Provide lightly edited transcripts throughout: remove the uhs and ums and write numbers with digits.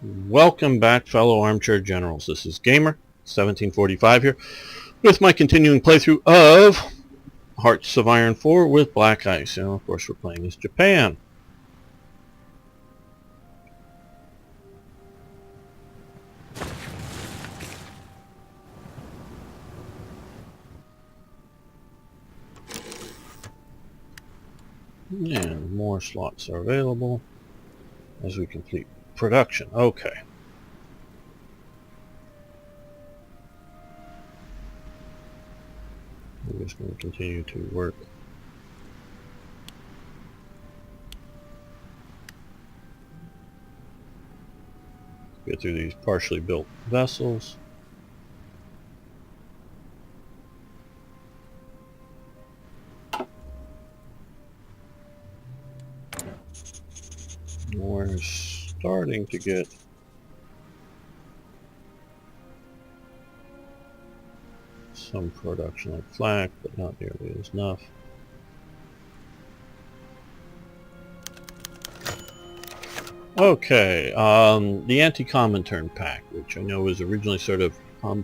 Welcome back, fellow armchair generals. This is Gamer 1745 here with my continuing playthrough of Hearts of Iron 4 with Black Ice. And of course, we're playing as Japan. And more slots are available as we complete production. Okay. We're just going to continue to work. Get through these partially built vessels. We're starting to get some production like flak, but not nearly as enough. Okay, the Anti-Comintern Pact, which I know was originally sort of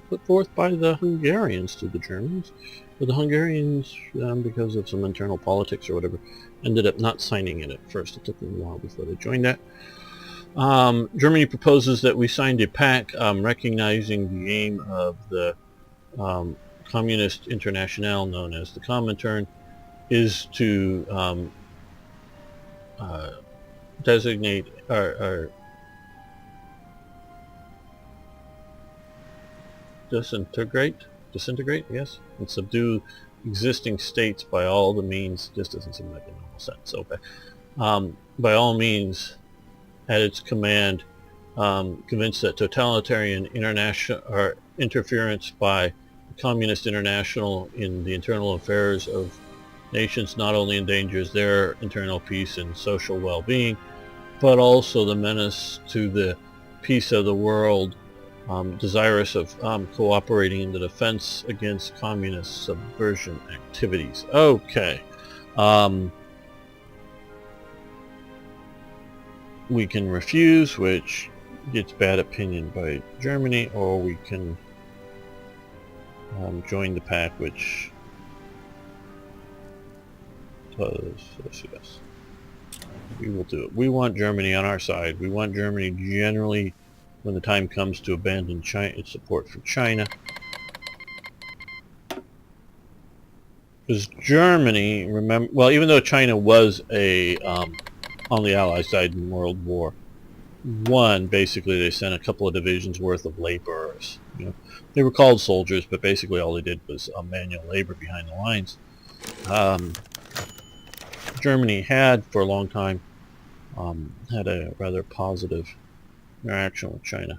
put forth by the Hungarians to the Germans, but the Hungarians, because of some internal politics or whatever, ended up not signing it at first. It took them a while before they joined that. Germany proposes that we signed a pact recognizing the aim of the Communist Internationale, known as the Comintern, is to designate or disintegrate, yes, and subdue existing states by all the means. Just doesn't seem like a normal sentence. Okay, by all means at its command, convinced that totalitarian international or interference by the Communist International in the internal affairs of nations not only endangers their internal peace and social well-being, but also the menace to the peace of the world, desirous of cooperating in the defense against communist subversion activities. Okay. We can refuse, which gets bad opinion by Germany, or we can join the pact, which does yes. We will do it. We want Germany on our side. We want Germany generally, when the time comes, to abandon China, its support for China. Because Germany, remember, well, even though China was a on the Allied side in World War I, basically they sent a couple of divisions worth of laborers. You know, they were called soldiers, but basically all they did was manual labor behind the lines. Germany had, for a long time, had a rather positive interaction with China.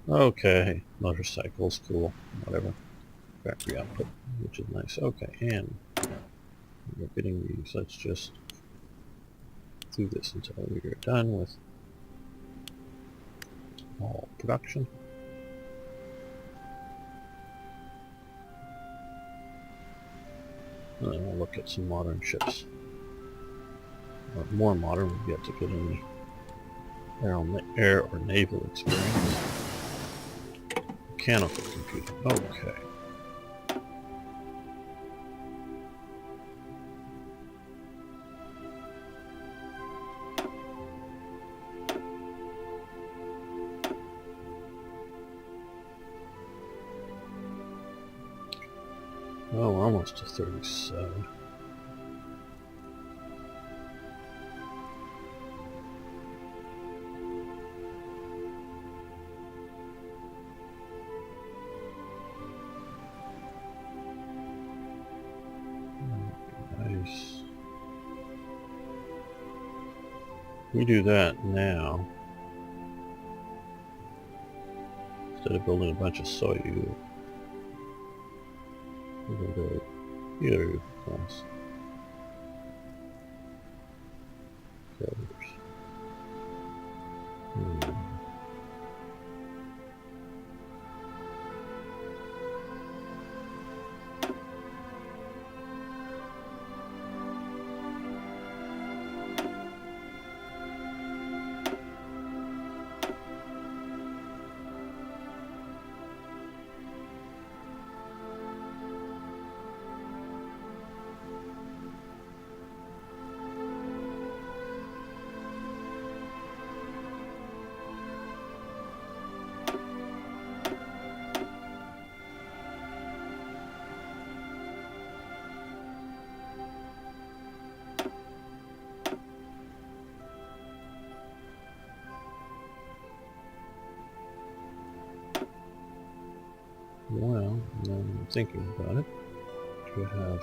Okay, motorcycles, cool, whatever. Factory output, which is nice. Okay, and we're getting these. Let's just do this until we are done with all production. And then we'll look at some modern ships. Or more modern, we've yet to get any air or naval experience. Mechanical computing. Okay. Oh, we're almost to 37. Nice. We do that now. Instead of building a bunch of Soyuz. We're going to go here class. Well, now I'm thinking about it. Could have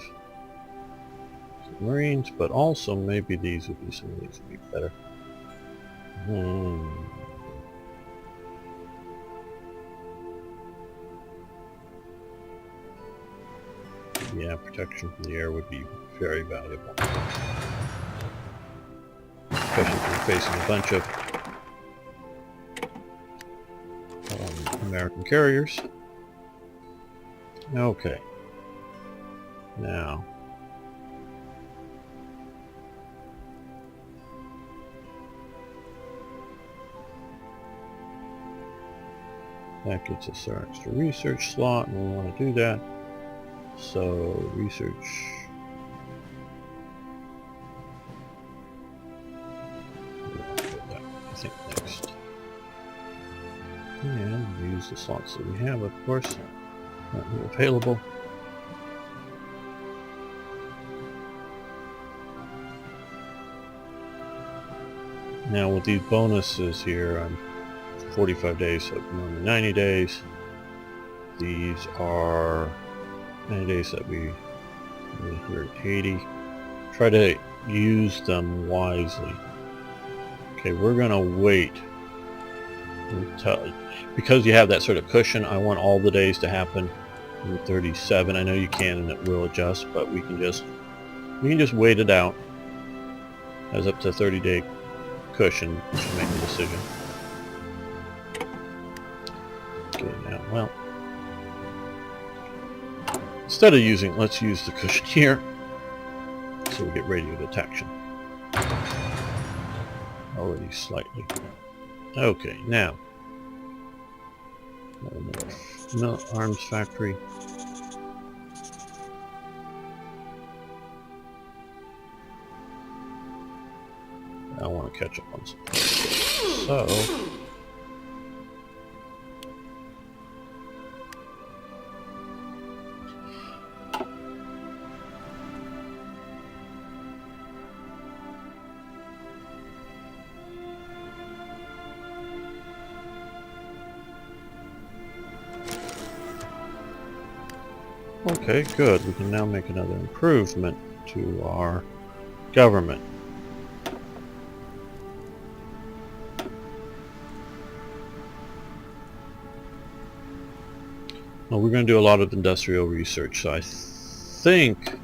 submarines, but also maybe these would be, some of these would be better. Yeah, protection from the air would be very valuable. Especially if we're facing a bunch of American carriers. Okay. Now, that gets us our extra research slot, and we want to do that. So, research. I think next. And use the slots that we have, of course. Not available. Now with these bonuses here, I'm 45 days, so normally 90 days. These are 90 days that we 180. Try to use them wisely. Okay, we're gonna wait until, because you have that sort of cushion. I want all the days to happen in 37. I know you can, and it will adjust, but we can just wait it out. Has up to a 30-day cushion to make a decision. Okay, now, well, instead of using, let's use the cushion here, so we get radio detection. Already slightly. Okay, now, no arms factory. I want to catch up on something. So, okay, good. We can now make another improvement to our government. Well, we're going to do a lot of industrial research, so I think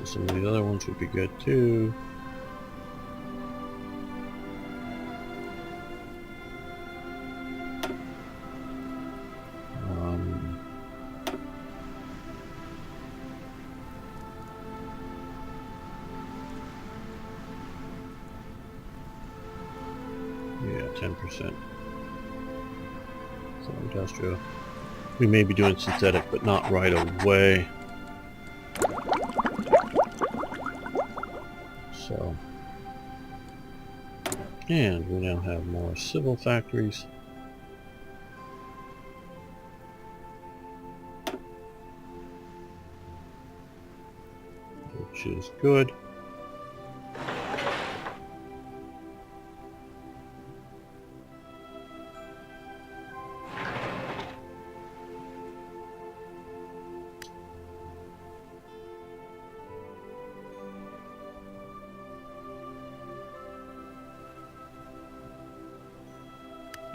some of these other ones would be good too. Yeah, 10%. So industrial. We may be doing synthetic, but not right away. So, and we now have more civil factories. Which is good.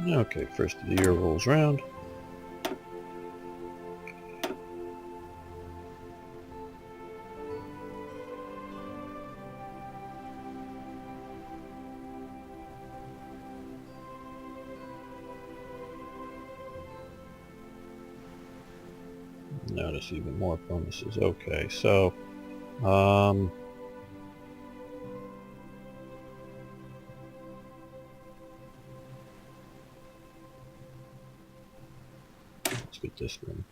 Okay, first of the year rolls around. Notice even more bonuses. Okay, so let's get this one.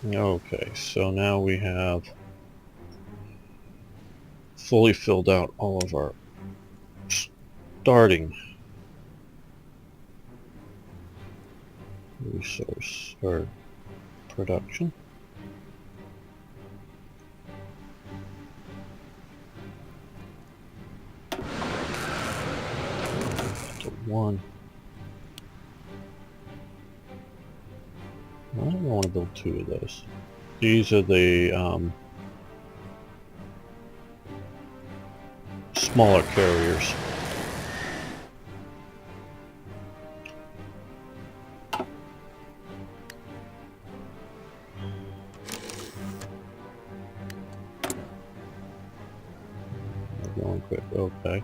Okay, so now we have fully filled out all of our starting resource or production. To 1. I don't want to build 2 of those. These are the smaller carriers. Going quick, okay.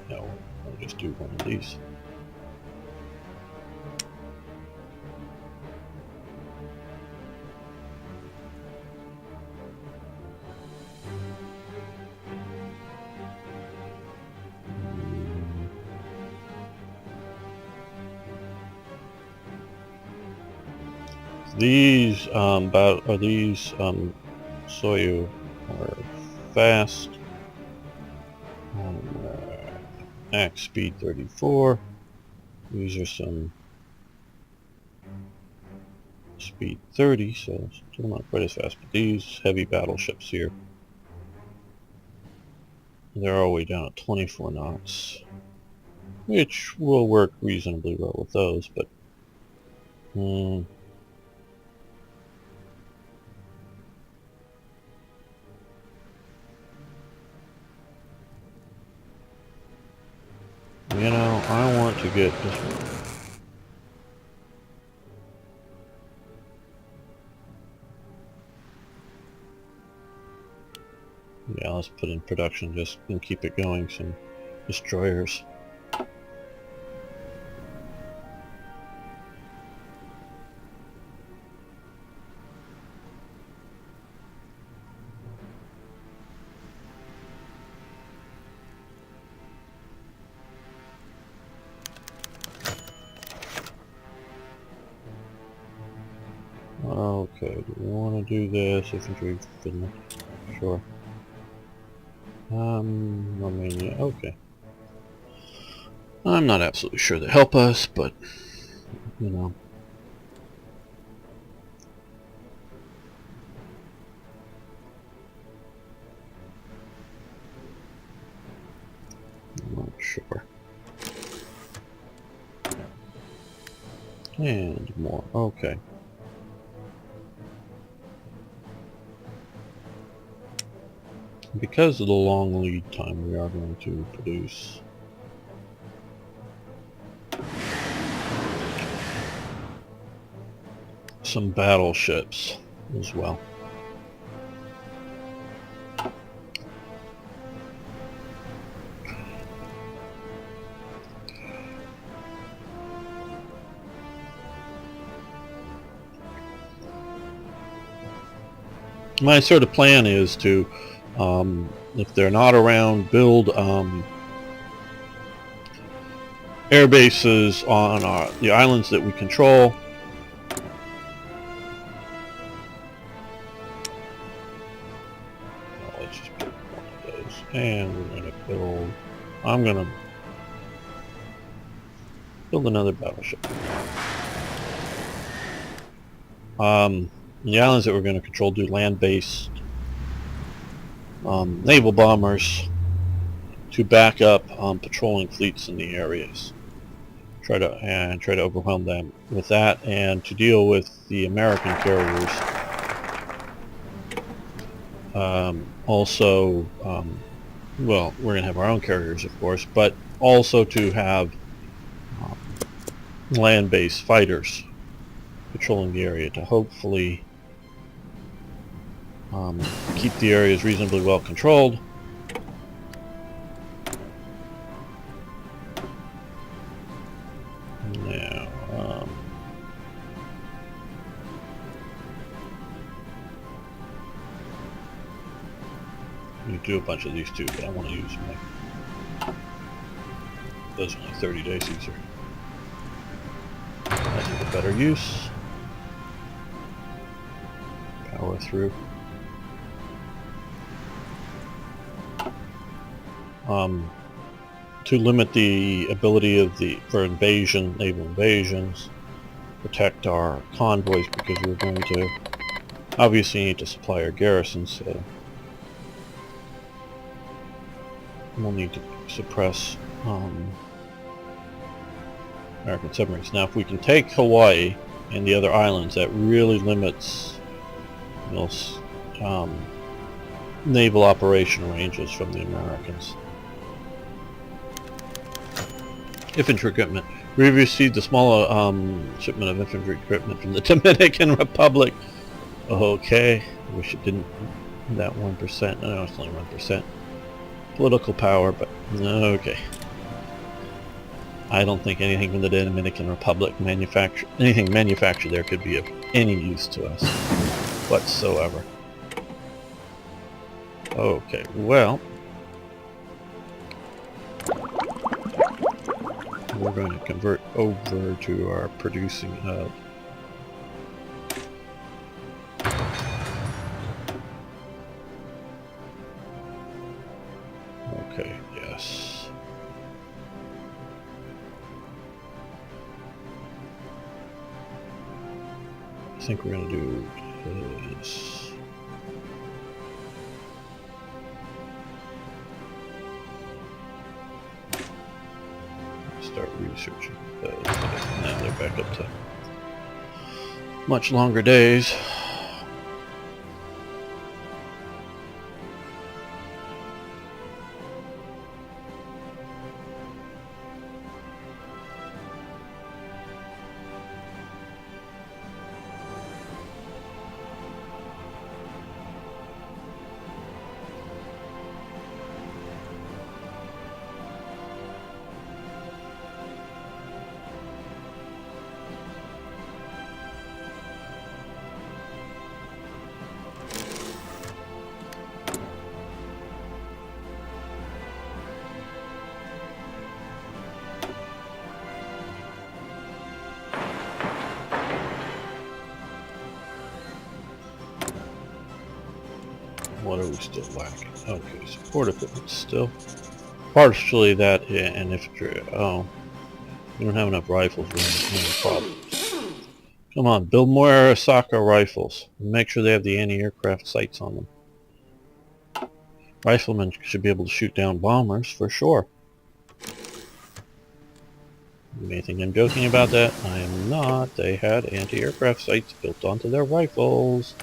No, I'll just do one of these. These Soyu are fast. Max speed 34. These are some speed 30, so still not quite as fast. But these heavy battleships here, they're all the way down at 24 knots, which will work reasonably well with those. But you know, I want to get this one. Yeah, let's put in production just and keep it going. Some destroyers. Okay, do we want to do this? Infantry, Finland, sure. Romania, okay. I'm not absolutely sure they help us, but, you know. I'm not sure. And more, okay. Because of the long lead time, we are going to produce some battleships as well. My sort of plan is to, if they're not around, build air bases on the islands that we control. Let's just build one of those, and we're going to build. I'm going to build another battleship. The islands that we're going to control do land-based naval bombers to back up patrolling fleets in the areas. Try to overwhelm them with that, and to deal with the American carriers. Also, well, we're going to have our own carriers, of course, but also to have land-based fighters patrolling the area to hopefully keep the areas reasonably well controlled. Now, you do a bunch of these too, but I want to use my. Those are only 30 days easier. I think a better use. Power through. To limit the ability of for naval invasions, protect our convoys, because we're going to obviously need to supply our garrisons, so we'll need to suppress American submarines. Now if we can take Hawaii and the other islands, that really limits, you know, naval operation ranges from the Americans. Infantry equipment. We received a small shipment of infantry equipment from the Dominican Republic. Okay, I wish it didn't. That 1%. No, it's only 1%. Political power, but okay. I don't think anything from the Dominican Republic anything manufactured there could be of any use to us whatsoever. Okay, well, we're going to convert over to our producing hub. Okay, yes. I think we're going to do this. Start researching those. Now they're back up to much longer days. What are we still lacking? Okay, support equipment still. Partially that and infantry. Oh, we don't have enough rifles. We're having problems. Come on, build more Arisaka rifles. Make sure they have the anti-aircraft sights on them. Riflemen should be able to shoot down bombers for sure. You may think I'm joking about that. I am not. They had anti-aircraft sights built onto their rifles.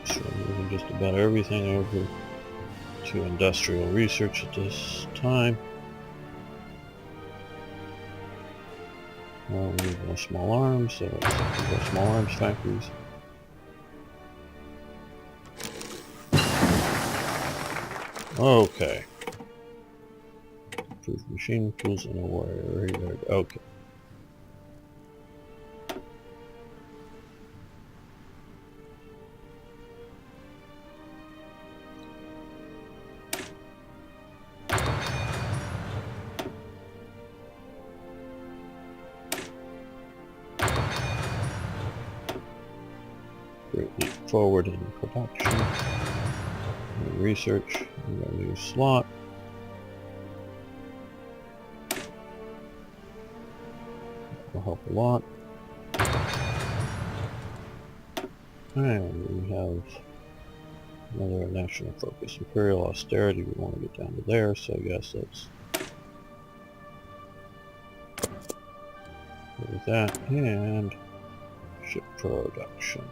So we're moving just about everything over to industrial research at this time. Well, we need more small arms, so let's go small arms factories. Okay. Improved machine tools and a wire. Okay. Great leap forward in production. And research. We got a new slot. Will help a lot. And we have another national focus. Imperial austerity, we want to get down to there, so I guess let's With that and ship production.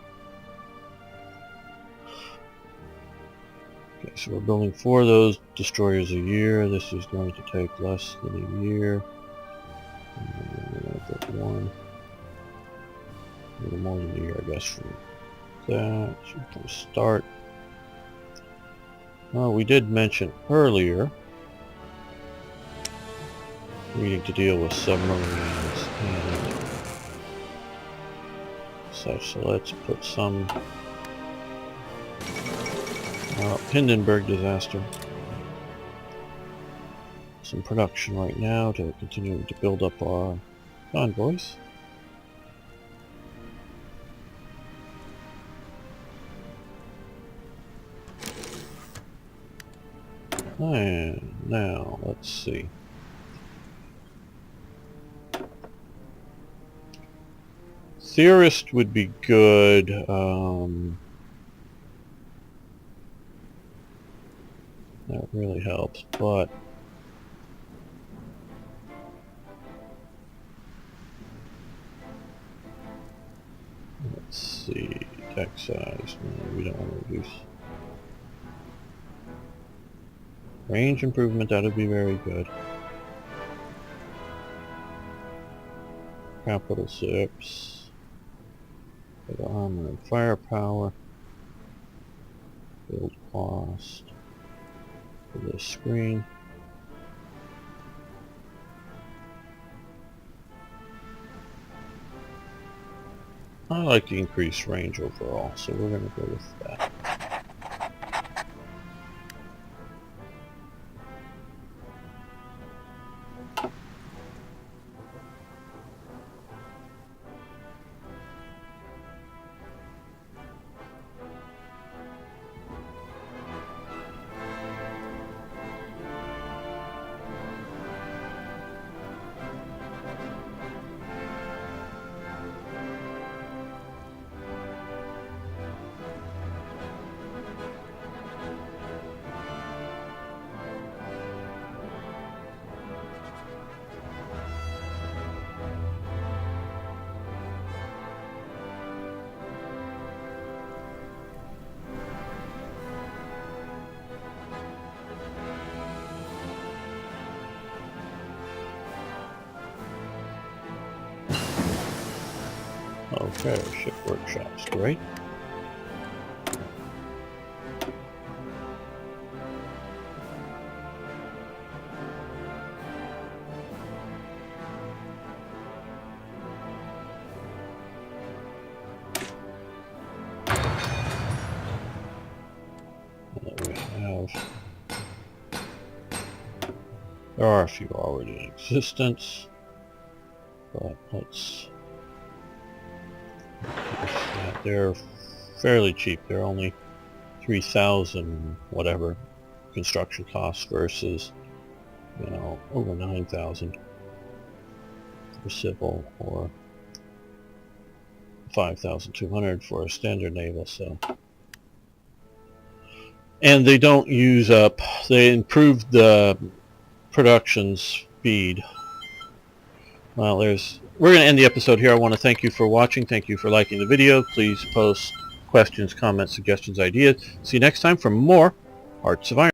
Okay, so we're building 4 of those destroyers a year. This is going to take less than a year. And we're going to build 1. A little more than a year, I guess, from that. So we're going to start. Well, we did mention earlier needing to deal with submarines and such. So let's put some Hindenburg disaster. Some production right now to continue to build up our convoys. And now, let's see. Theorist would be good. That really helps, but let's see. Deck size. No, we don't want to reduce. Range improvement, that would be very good. Capital ships. For the armor and firepower. Build cost. For this screen. I like the increased range overall, so we're going to go with that. Okay, ship workshops, great. And then we have, there are a few already in existence, but let's. They're fairly cheap. They're only 3,000 whatever construction costs versus, you know, over 9,000 for civil or 5,200 for a standard naval. So, and they don't use up. They improved the production speed. Well, we're going to end the episode here. I want to thank you for watching. Thank you for liking the video. Please post questions, comments, suggestions, ideas. See you next time for more Hearts of Iron.